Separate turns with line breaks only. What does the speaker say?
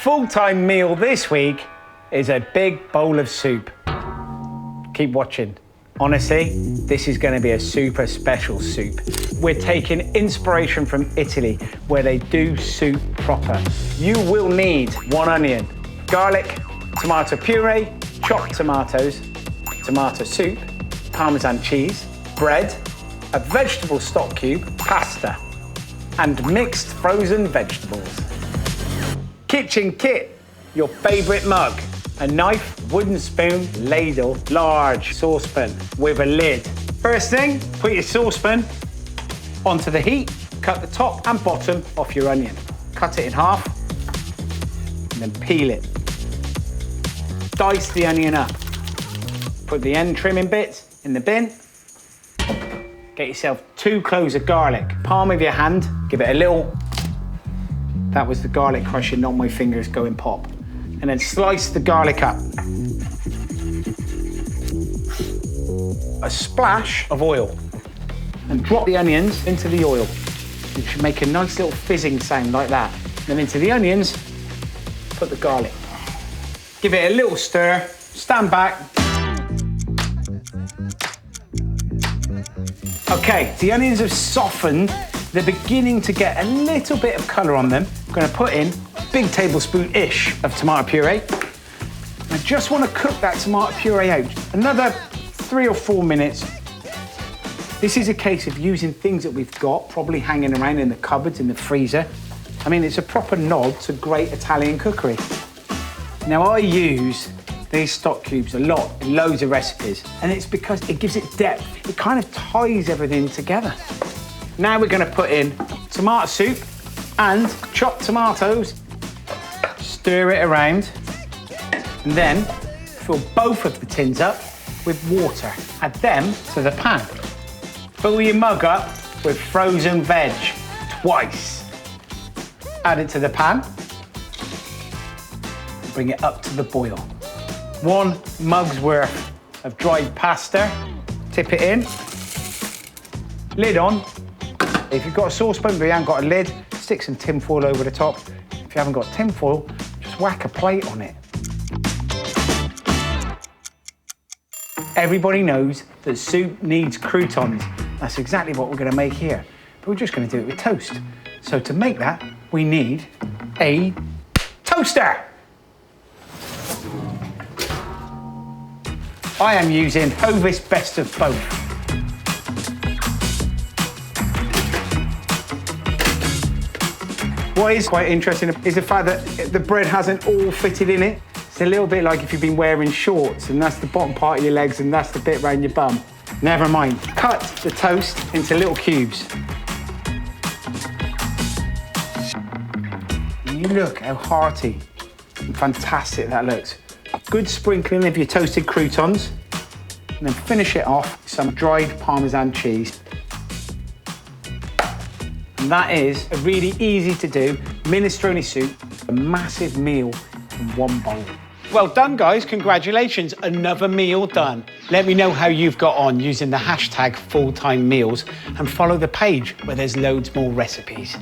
full-time meal this week is a big bowl of soup. Keep watching. Honestly, this is going to be a super special soup. We're taking inspiration from Italy, where they do soup proper. You will need 1 onion, garlic, tomato puree, chopped tomatoes, tomato soup, parmesan cheese, bread, a vegetable stock cube, pasta, and mixed frozen vegetables. Kitchen kit, your favorite mug, a knife, wooden spoon, ladle, large saucepan with a lid. First thing, put your saucepan onto the heat, cut the top and bottom off your onion. Cut it in half, and then peel it. Dice the onion up. Put the end trimming bits in the bin. Get yourself 2 cloves of garlic. Palm of your hand, give it a little. That was the garlic crushing, not my fingers going pop. And then slice the garlic up. A splash of oil. And drop the onions into the oil. It should make a nice little fizzing sound like that. Then into the onions, put the garlic. Give it a little stir, stand back. Okay, the onions have softened. They're beginning to get a little bit of colour on them. I'm going to put in a big tablespoon-ish of tomato puree. I just want to cook that tomato puree out. Another 3 or 4 minutes. This is a case of using things that we've got, probably hanging around in the cupboards, in the freezer. I mean, it's a proper nod to great Italian cookery. Now, I use these stock cubes a lot in loads of recipes, and it's because it gives it depth. It kind of ties everything together. Now we're going to put in tomato soup and chopped tomatoes. Stir it around, and then fill both of the tins up with water. Add them to the pan. Fill your mug up with frozen veg twice. Add it to the pan. Bring it up to the boil. 1 mug's worth of dried pasta. Tip it in. Lid on. If you've got a saucepan but you haven't got a lid, stick some tin foil over the top. If you haven't got tin foil, just whack a plate on it. Everybody knows that soup needs croutons. That's exactly what we're going to make here. But we're just going to do it with toast. So to make that, we need a toaster. I am using Hovis Best of Both. What is quite interesting is the fact that the bread hasn't all fitted in it. It's a little bit like if you've been wearing shorts and that's the bottom part of your legs and that's the bit around your bum. Never mind. Cut the toast into little cubes. And you look how hearty and fantastic that looks. Good sprinkling of your toasted croutons, and then finish it off with some dried parmesan cheese. And that is a really easy to do minestrone soup, a massive meal in 1 bowl. Well done, guys, congratulations, another meal done. Let me know how you've got on using the hashtag fulltimemeals and follow the page where there's loads more recipes.